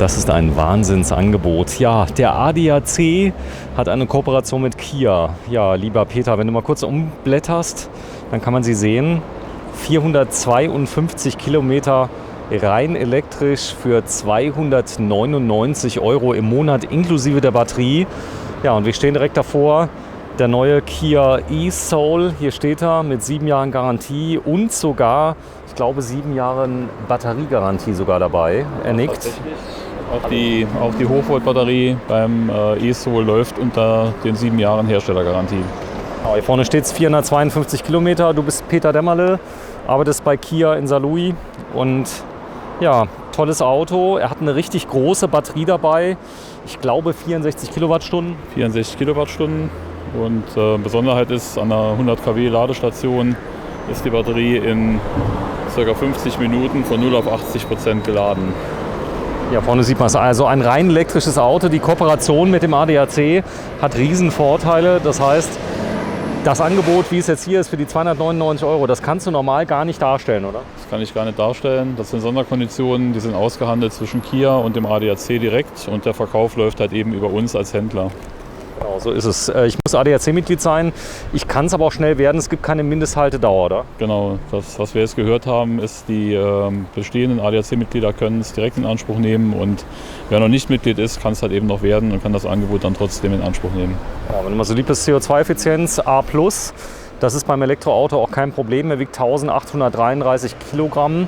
Das ist ein Wahnsinnsangebot. Ja, der ADAC hat eine Kooperation mit Kia. Ja, lieber Peter, wenn du mal kurz umblätterst, dann kann man sie sehen. 452 Kilometer rein elektrisch für 299 € im Monat inklusive der Batterie. Ja, und wir stehen direkt davor. Der neue Kia e-Soul, hier steht er, mit 7 Jahren Garantie und sogar, ich glaube, 7 Jahren Batteriegarantie sogar dabei. Er nickt. Auch die Hochvolt-Batterie beim e-Soul läuft unter den 7 Jahren Herstellergarantie. Genau, hier vorne steht es 452 Kilometer. Du bist Peter Dämmerle, arbeitest bei Kia in Saarlouis und ja, tolles Auto. Er hat eine richtig große Batterie dabei. Ich glaube 64 Kilowattstunden. 64 Kilowattstunden. Und Besonderheit ist, an einer 100 kW Ladestation ist die Batterie in ca. 50 Minuten von 0 auf 80% geladen. Ja, vorne sieht man es. Also ein rein elektrisches Auto. Die Kooperation mit dem ADAC hat riesen Vorteile. Das heißt, das Angebot, wie es jetzt hier ist, für die 299 €, das kannst du normal gar nicht darstellen, oder? Das kann ich gar nicht darstellen. Das sind Sonderkonditionen, die sind ausgehandelt zwischen Kia und dem ADAC direkt. Und der Verkauf läuft halt eben über uns als Händler. Genau, so ist es. Ich muss ADAC-Mitglied sein. Ich kann es aber auch schnell werden. Es gibt keine Mindesthaltedauer, oder? Genau. Das, was wir jetzt gehört haben, ist, die bestehenden ADAC-Mitglieder können es direkt in Anspruch nehmen. Und wer noch nicht Mitglied ist, kann es halt eben noch werden und kann das Angebot dann trotzdem in Anspruch nehmen. Ja, wenn du mal so lieb bist, CO2-Effizienz A+. Das ist beim Elektroauto auch kein Problem. Er wiegt 1833 Kilogramm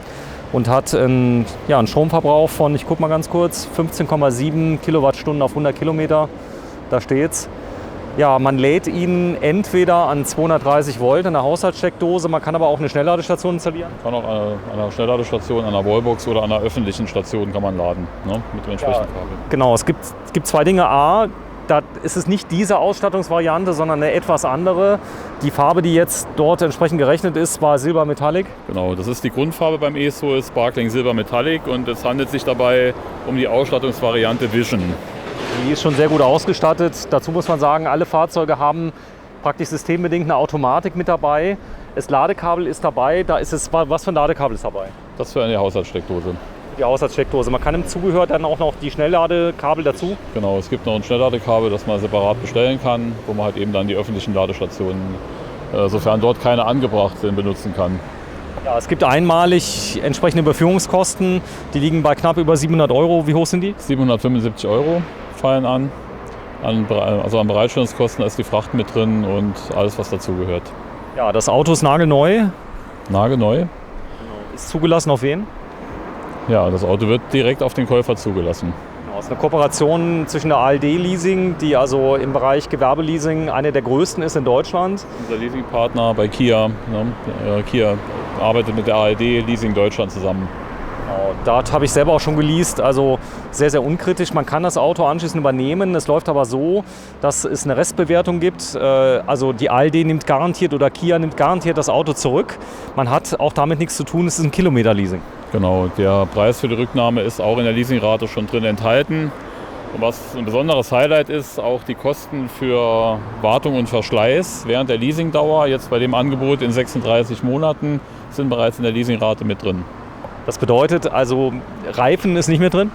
und hat einen Stromverbrauch von, ich guck mal ganz kurz, 15,7 Kilowattstunden auf 100 Kilometer. Da steht's. Ja, man lädt ihn entweder an 230 Volt in der Haushaltssteckdose, man kann aber auch eine Schnellladestation installieren. Man kann auch an einer Schnellladestation, an einer Wallbox oder an einer öffentlichen Station kann man laden, ne, mit dem entsprechenden Kabel. Genau, es gibt zwei Dinge. A, da ist es nicht diese Ausstattungsvariante, sondern eine etwas andere. Die Farbe, die jetzt dort entsprechend gerechnet ist, war Silber Metallic. Genau, das ist die Grundfarbe beim e-Soul, Sparkling Silber Metallic, und es handelt sich dabei um die Ausstattungsvariante Vision. Die ist schon sehr gut ausgestattet. Dazu muss man sagen, alle Fahrzeuge haben praktisch systembedingt eine Automatik mit dabei. Das Ladekabel ist dabei. Was für ein Ladekabel ist dabei? Das für eine Haushaltssteckdose. Die Haushaltssteckdose. Man kann im Zubehör dann auch noch die Schnellladekabel dazu. Genau, es gibt noch ein Schnellladekabel, das man separat bestellen kann, wo man halt eben dann die öffentlichen Ladestationen, sofern dort keine angebracht sind, benutzen kann. Ja, es gibt einmalig entsprechende Überführungskosten. Die liegen bei knapp über 700 €. Wie hoch sind die? 775 € fallen an. Also an Bereitstellungskosten ist die Fracht mit drin und alles, was dazugehört. Ja, das Auto ist nagelneu. Nagelneu? Ist zugelassen auf wen? Ja, das Auto wird direkt auf den Käufer zugelassen. Genau, es ist eine Kooperation zwischen der ALD Leasing, die also im Bereich Gewerbeleasing eine der größten ist in Deutschland. Unser Leasingpartner bei Kia. Ne? Kia arbeitet mit der ALD Leasing Deutschland zusammen. Genau, dort habe ich selber auch schon geleast, also sehr, sehr unkritisch. Man kann das Auto anschließend übernehmen. Es läuft aber so, dass es eine Restbewertung gibt. Also die ALD nimmt garantiert oder Kia nimmt garantiert das Auto zurück. Man hat auch damit nichts zu tun, es ist ein Kilometerleasing. Genau, der Preis für die Rücknahme ist auch in der Leasingrate schon drin enthalten. Und was ein besonderes Highlight ist, auch die Kosten für Wartung und Verschleiß während der Leasingdauer, jetzt bei dem Angebot in 36 Monaten, sind bereits in der Leasingrate mit drin. Das bedeutet also, Reifen ist nicht mehr drin?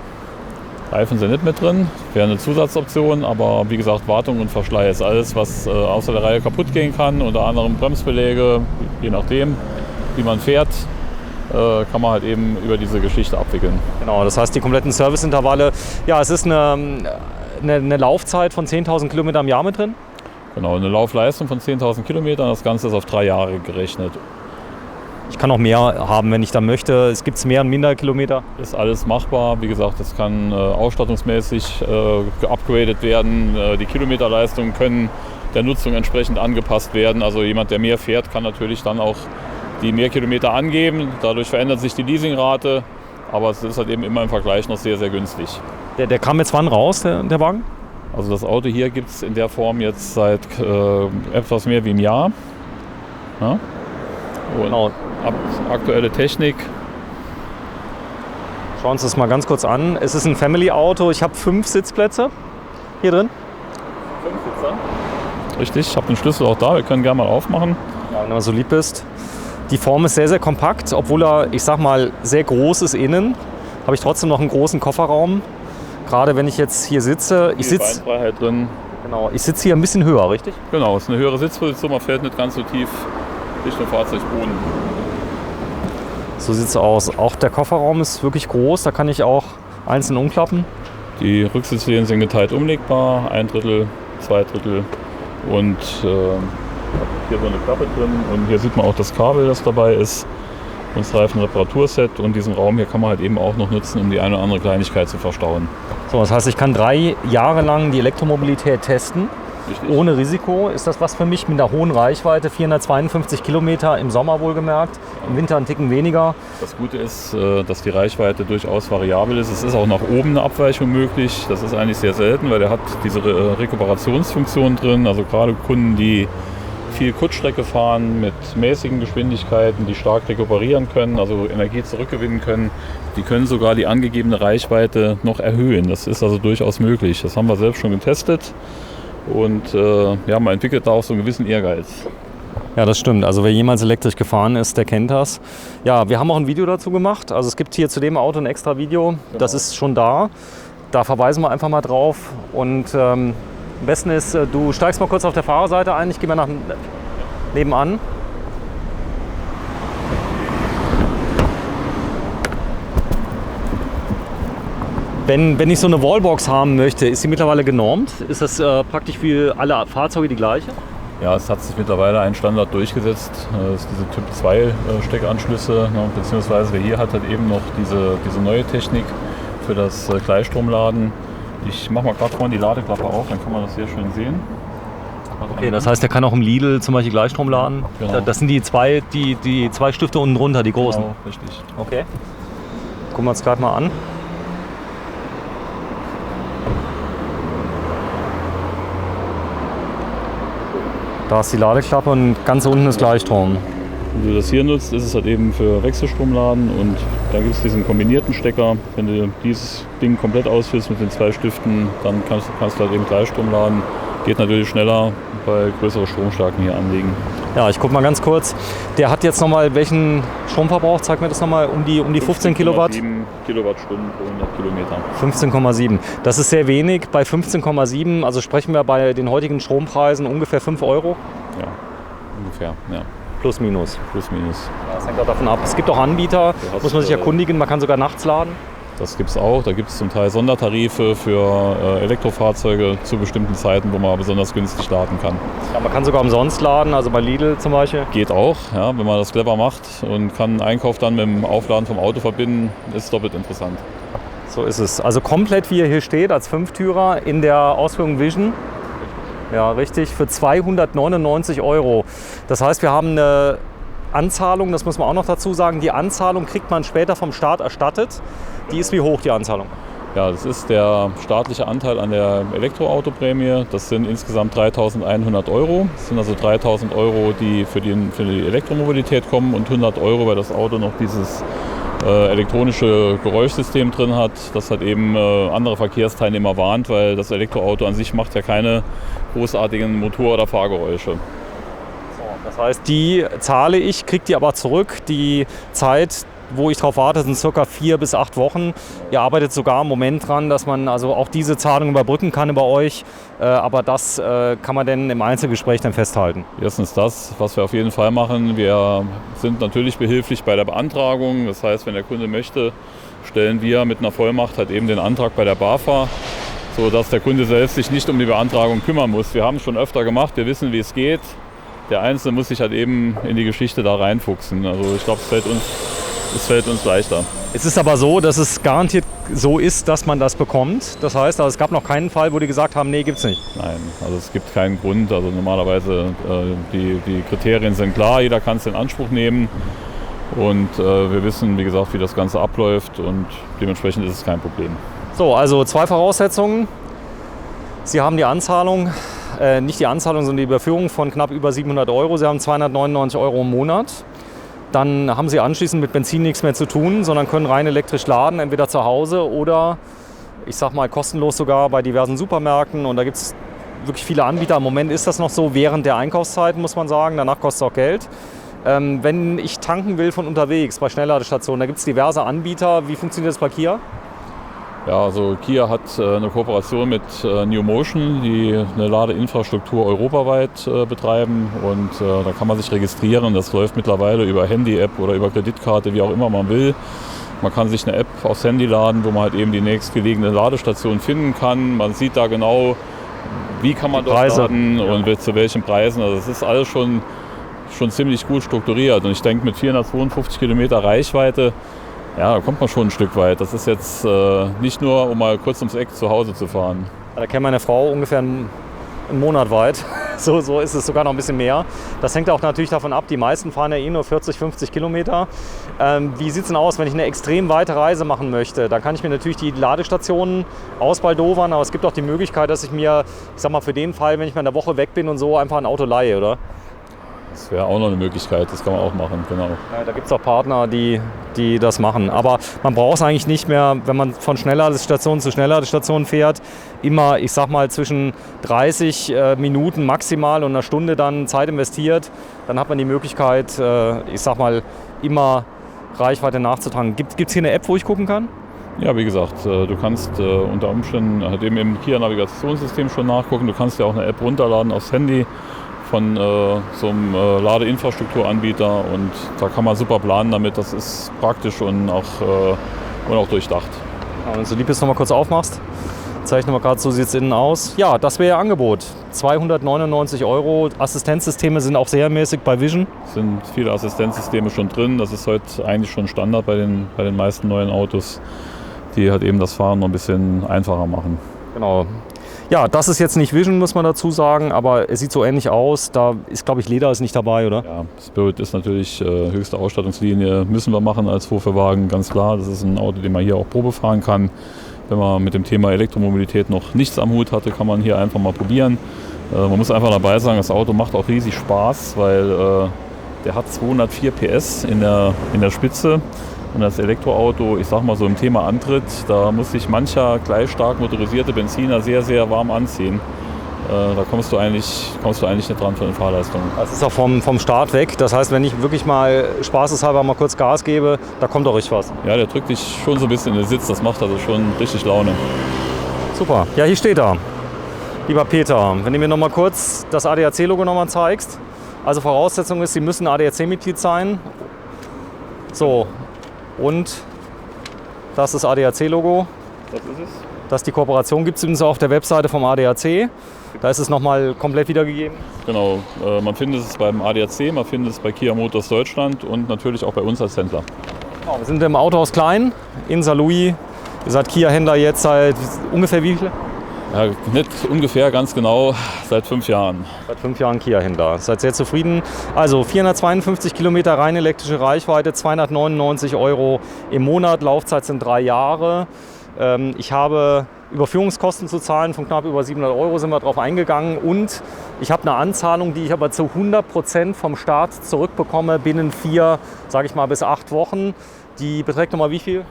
Reifen sind nicht mit drin, wäre eine Zusatzoption, aber wie gesagt, Wartung und Verschleiß, alles was außer der Reihe kaputt gehen kann, unter anderem Bremsbeläge, je nachdem, wie man fährt, kann man halt eben über diese Geschichte abwickeln. Genau, das heißt die kompletten Serviceintervalle. Ja, es ist eine Laufzeit von 10.000 Kilometer im Jahr mit drin? Genau, eine Laufleistung von 10.000 Kilometern, das Ganze ist auf 3 Jahre gerechnet. Ich kann auch mehr haben, wenn ich dann möchte. Es gibt mehr und minder Kilometer. Ist alles machbar. Wie gesagt, es kann ausstattungsmäßig geupgradet werden. Die Kilometerleistungen können der Nutzung entsprechend angepasst werden. Also jemand, der mehr fährt, kann natürlich dann auch die mehr Kilometer angeben. Dadurch verändert sich die Leasingrate. Aber es ist halt eben immer im Vergleich noch sehr, sehr günstig. Der kam jetzt wann raus, der Wagen? Also das Auto hier gibt es in der Form jetzt seit etwas mehr wie einem Jahr. Ja? Und genau. Aktuelle Technik. Schauen wir uns das mal ganz kurz an. Es ist ein Family-Auto. Ich habe 5 Sitzplätze hier drin. 5 Sitzer? Richtig, ich habe den Schlüssel auch da. Wir können gerne mal aufmachen. Ja, wenn du so lieb bist. Die Form ist sehr, sehr kompakt. Obwohl er, ich sag mal, sehr groß ist innen, habe ich trotzdem noch einen großen Kofferraum. Gerade wenn ich jetzt hier sitze, ich sitze Beinfreiheit drin. genau, ich sitze hier ein bisschen höher, richtig? Genau, es ist eine höhere Sitzposition, man fällt nicht ganz so tief Richtung Fahrzeugboden. So sieht es aus. Auch der Kofferraum ist wirklich groß, da kann ich auch einzeln umklappen. Die Rücksitzlehnen sind geteilt umlegbar, 1/3, 2/3 und hier so eine Klappe drin. Und hier sieht man auch das Kabel, das dabei ist. Und das Reifenreparaturset, und diesen Raum hier kann man halt eben auch noch nutzen, um die eine oder andere Kleinigkeit zu verstauen. So, das heißt, ich kann 3 Jahre lang die Elektromobilität testen, Richtig. ohne Risiko. Ist das was für mich mit einer hohen Reichweite, 452 Kilometer im Sommer wohlgemerkt, im Winter einen Ticken weniger. Das Gute ist, dass die Reichweite durchaus variabel ist. Es ist auch nach oben eine Abweichung möglich. Das ist eigentlich sehr selten, weil der hat diese Rekuperationsfunktion drin. Also gerade Kunden, die viel Kurzstrecke fahren mit mäßigen Geschwindigkeiten, die stark rekuperieren können, also Energie zurückgewinnen können, die können sogar die angegebene Reichweite noch erhöhen. Das ist also durchaus möglich. Das haben wir selbst schon getestet und ja, man entwickelt da auch so einen gewissen Ehrgeiz. Ja, das stimmt. Also wer jemals elektrisch gefahren ist, der kennt das. Ja, wir haben auch ein Video dazu gemacht. Also es gibt hier zu dem Auto ein extra Video. Genau. Das ist schon da. Da verweisen wir einfach mal drauf. Und am besten ist, du steigst mal kurz auf der Fahrerseite ein. Ich gehe mal nach nebenan. Wenn ich so eine Wallbox haben möchte, ist sie mittlerweile genormt? Ist das praktisch für alle Fahrzeuge die gleiche? Ja, es hat sich mittlerweile ein Standard durchgesetzt. Das ist diese Typ 2 Steckanschlüsse, beziehungsweise wer hier hat halt eben noch diese neue Technik für das Gleichstromladen. Ich mache mal gerade vorhin die Ladeklappe auf, dann kann man das sehr schön sehen. Okay, das heißt, der kann auch im Lidl zum Beispiel Gleichstrom laden. Genau. Das sind die zwei Stifte unten drunter, die großen. Genau, richtig. Okay. Gucken wir uns gerade mal an. Da ist die Ladeklappe und ganz unten ist Gleichstrom. Wenn du das hier nutzt, ist es halt eben für Wechselstromladen, und da gibt es diesen kombinierten Stecker. Wenn du dieses Ding komplett ausführst mit den 2 Stiften, dann kannst du halt eben Gleichstrom laden. Geht natürlich schneller bei größeren Stromstärken hier anlegen. Ja, ich gucke mal ganz kurz. Der hat jetzt nochmal welchen Stromverbrauch? Zeig mir das nochmal, um die 15 Kilowatt? 7 Kilowattstunden pro 100 Kilometer. 15,7. Das ist sehr wenig. Bei 15,7, also sprechen wir bei den heutigen Strompreisen ungefähr 5 Euro? Ja, ungefähr, ja. Plus, minus. Plus, minus. Ja, das hängt auch davon ab. Es gibt auch Anbieter, muss man sich erkundigen, man kann sogar nachts laden. Das gibt es auch. Da gibt es zum Teil Sondertarife für Elektrofahrzeuge zu bestimmten Zeiten, wo man besonders günstig laden kann. Ja, man kann sogar umsonst laden, also bei Lidl zum Beispiel. Geht auch, ja, wenn man das clever macht und kann einen Einkauf dann mit dem Aufladen vom Auto verbinden, ist doppelt interessant. So ist es. Also komplett wie er hier steht, als 5-Türer in der Ausführung Vision. Ja, richtig, für 299 Euro. Das heißt, wir haben eine Anzahlung, das muss man auch noch dazu sagen. Die Anzahlung kriegt man später vom Staat erstattet. Die ist wie hoch, die Anzahlung? Ja, das ist der staatliche Anteil an der Elektroautoprämie. Das sind insgesamt 3.100 Euro. Das sind also 3.000 Euro, die für die Elektromobilität kommen, und 100 Euro, weil das Auto noch dieses elektronische Geräuschsystem drin hat, das halt eben andere Verkehrsteilnehmer warnt, weil das Elektroauto an sich macht ja keine großartigen Motor- oder Fahrgeräusche. Das heißt, die zahle ich, kriege die aber zurück. Die Zeit, wo ich darauf warte, sind ca. 4 bis 8 Wochen. Ihr arbeitet sogar im Moment dran, dass man also auch diese Zahlung überbrücken kann über euch. Aber das kann man dann im Einzelgespräch dann festhalten. Erstens das, was wir auf jeden Fall machen. Wir sind natürlich behilflich bei der Beantragung. Das heißt, wenn der Kunde möchte, stellen wir mit einer Vollmacht halt eben den Antrag bei der BAFA, sodass der Kunde selbst sich nicht um die Beantragung kümmern muss. Wir haben es schon öfter gemacht, wir wissen, wie es geht. Der Einzelne muss sich halt eben in die Geschichte da reinfuchsen. Also ich glaube, es fällt uns leichter. Es ist aber so, dass es garantiert so ist, dass man das bekommt. Das heißt, also es gab noch keinen Fall, wo die gesagt haben, nee, gibt's nicht. Nein, also es gibt keinen Grund. Also normalerweise die Kriterien sind klar, jeder kann es in Anspruch nehmen. Und wir wissen, wie gesagt, wie das Ganze abläuft, und dementsprechend ist es kein Problem. So, also 2 Voraussetzungen. Sie haben die Anzahlung, nicht die Anzahlung, sondern die Überführung von knapp über 700 Euro. Sie haben 299 Euro im Monat. Dann haben Sie anschließend mit Benzin nichts mehr zu tun, sondern können rein elektrisch laden, entweder zu Hause oder, ich sag mal, kostenlos sogar bei diversen Supermärkten. Und da gibt es wirklich viele Anbieter. Im Moment ist das noch so während der Einkaufszeit, muss man sagen. Danach kostet es auch Geld. Wenn ich tanken will von unterwegs bei Schnellladestationen, da gibt es diverse Anbieter. Wie funktioniert das bei Kia? Ja, also Kia hat eine Kooperation mit NewMotion, die eine Ladeinfrastruktur europaweit betreiben und da kann man sich registrieren. Das läuft mittlerweile über Handy-App oder über Kreditkarte, wie auch immer man will. Man kann sich eine App aufs Handy laden, wo man halt eben die nächstgelegene Ladestation finden kann. Man sieht da genau, wie kann man dort laden und zu welchen Preisen. Also das ist alles schon ziemlich gut strukturiert und ich denke mit 452 Kilometer Reichweite, ja, da kommt man schon ein Stück weit. Das ist jetzt nicht nur, um mal kurz ums Eck zu Hause zu fahren. Da kennt meine Frau ungefähr einen Monat weit. So ist es sogar noch ein bisschen mehr. Das hängt auch natürlich davon ab, die meisten fahren ja nur 40, 50 Kilometer. Wie sieht es denn aus, wenn ich eine extrem weite Reise machen möchte? Dann kann ich mir natürlich die Ladestationen ausbaldowern, aber es gibt auch die Möglichkeit, dass ich mir, ich sag mal, für den Fall, wenn ich mal eine Woche weg bin und so, einfach ein Auto leihe, oder? Das wäre auch noch eine Möglichkeit, das kann man auch machen, genau. Ja, da gibt es auch Partner, die das machen. Aber man braucht es eigentlich nicht mehr, wenn man von Schnellladestation zu Schnellladestation fährt, immer, ich sag mal, zwischen 30 Minuten maximal und einer Stunde dann Zeit investiert. Dann hat man die Möglichkeit, ich sag mal, immer Reichweite nachzutragen. Gibt es hier eine App, wo ich gucken kann? Ja, wie gesagt, du kannst unter Umständen halt eben im Kia-Navigationssystem schon nachgucken. Du kannst ja auch eine App runterladen aufs Handy von so einem Ladeinfrastrukturanbieter und da kann man super planen damit. Das ist praktisch und auch durchdacht. Ja, wenn du so lieb bist, noch mal kurz aufmachst, zeichne mal gerade, so sieht es innen aus. Ja, das wäre Ihr Angebot. 299 €. Assistenzsysteme sind auch serienmäßig bei Vision. Es sind viele Assistenzsysteme schon drin. Das ist heute eigentlich schon Standard bei den meisten neuen Autos, die halt eben das Fahren noch ein bisschen einfacher machen. Genau. Ja, das ist jetzt nicht Vision, muss man dazu sagen, aber es sieht so ähnlich aus. Da ist, glaube ich, Leder ist nicht dabei, oder? Ja, Spirit ist natürlich höchste Ausstattungslinie, müssen wir machen als Vorführwagen, ganz klar. Das ist ein Auto, den man hier auch Probe fahren kann. Wenn man mit dem Thema Elektromobilität noch nichts am Hut hatte, kann man hier einfach mal probieren. Man muss einfach dabei sagen, das Auto macht auch riesig Spaß, weil der hat 204 PS in der Spitze. Und das Elektroauto, ich sag mal so im Thema Antritt, da muss sich mancher gleich stark motorisierte Benziner sehr, sehr warm anziehen. Da kommst du eigentlich nicht dran von den Fahrleistungen. Das ist auch vom Start weg. Das heißt, wenn ich wirklich mal spaßeshalber mal kurz Gas gebe, da kommt doch richtig was. Ja, der drückt dich schon so ein bisschen in den Sitz. Das macht also schon richtig Laune. Super. Ja, hier steht er. Lieber Peter, wenn du mir noch mal kurz das ADAC-Logo noch mal zeigst. Also Voraussetzung ist, Sie müssen ADAC-Mitglied sein. So. Und das ist das ADAC-Logo. Das ist es. Dass die Kooperation gibt es übrigens auch auf der Webseite vom ADAC. Da ist es nochmal komplett wiedergegeben. Genau, man findet es beim ADAC, man findet es bei Kia Motors Deutschland und natürlich auch bei uns als Händler. Genau, wir sind im Autohaus Klein in Saarlouis. Ihr seid Kia-Händler jetzt seit ungefähr wie viel? Ja, nicht ungefähr, ganz genau, seit 5 Jahren. Seit 5 Jahren Kia-Händler. Seid sehr zufrieden. Also 452 Kilometer rein elektrische Reichweite, 299 € im Monat, Laufzeit sind 3 Jahre. Ich habe Überführungskosten zu zahlen von knapp über 700 €, sind wir darauf eingegangen. Und ich habe eine Anzahlung, die ich aber zu 100% vom Staat zurückbekomme binnen 4, sage ich mal, bis 8 Wochen. Die beträgt nochmal wie viel?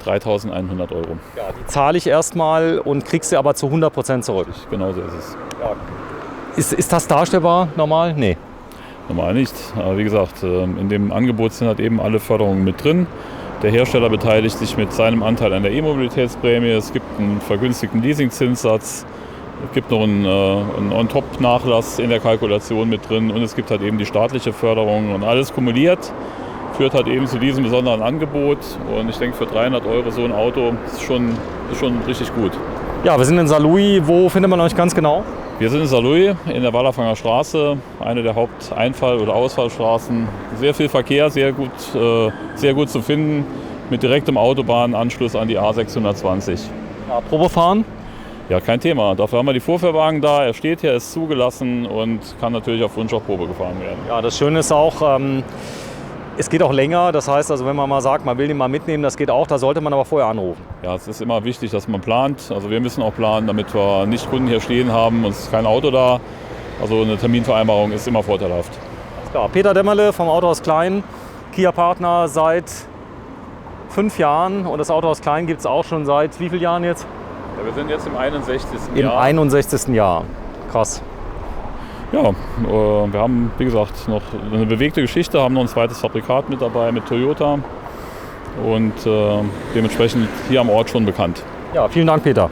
3.100 €. Ja, die zahle ich erstmal und krieg sie aber zu 100% zurück. Genau so ist es. Ja. Ist das darstellbar normal? Nee. Normal nicht. Aber wie gesagt, in dem Angebot sind halt eben alle Förderungen mit drin. Der Hersteller beteiligt sich mit seinem Anteil an der E-Mobilitätsprämie. Es gibt einen vergünstigten Leasingzinssatz. Es gibt noch einen On-Top-Nachlass in der Kalkulation mit drin. Und es gibt halt eben die staatliche Förderung. Und alles kumuliert führt halt eben zu diesem besonderen Angebot. Und ich denke, für 300 € so ein Auto ist schon richtig gut. Ja, wir sind in Saarlouis. Wo findet man euch ganz genau? Wir sind in Saarlouis in der Wallerfanger Straße, eine der Haupteinfall- oder Ausfallstraßen. Sehr viel Verkehr, sehr gut zu finden, mit direktem Autobahnanschluss an die A620. Ja, Probefahren? Ja, kein Thema. Dafür haben wir die Vorführwagen da. Er steht hier, ist zugelassen und kann natürlich auf Wunsch auch Probe gefahren werden. Ja, das Schöne ist auch, es geht auch länger. Das heißt, also wenn man mal sagt, man will den mal mitnehmen, das geht auch. Da sollte man aber vorher anrufen. Ja, es ist immer wichtig, dass man plant. Also wir müssen auch planen, damit wir nicht Kunden hier stehen haben und es ist kein Auto da. Also eine Terminvereinbarung ist immer vorteilhaft. Alles klar. Peter Demmerle vom Autohaus Klein, Kia-Partner seit 5 Jahren. Und das Autohaus Klein gibt es auch schon seit wie vielen Jahren jetzt? Ja, wir sind jetzt im 61. Jahr. Im 61. Jahr. Krass. Ja, wir haben, wie gesagt, noch eine bewegte Geschichte, haben noch ein zweites Fabrikat mit dabei mit Toyota und dementsprechend hier am Ort schon bekannt. Ja, vielen Dank, Peter.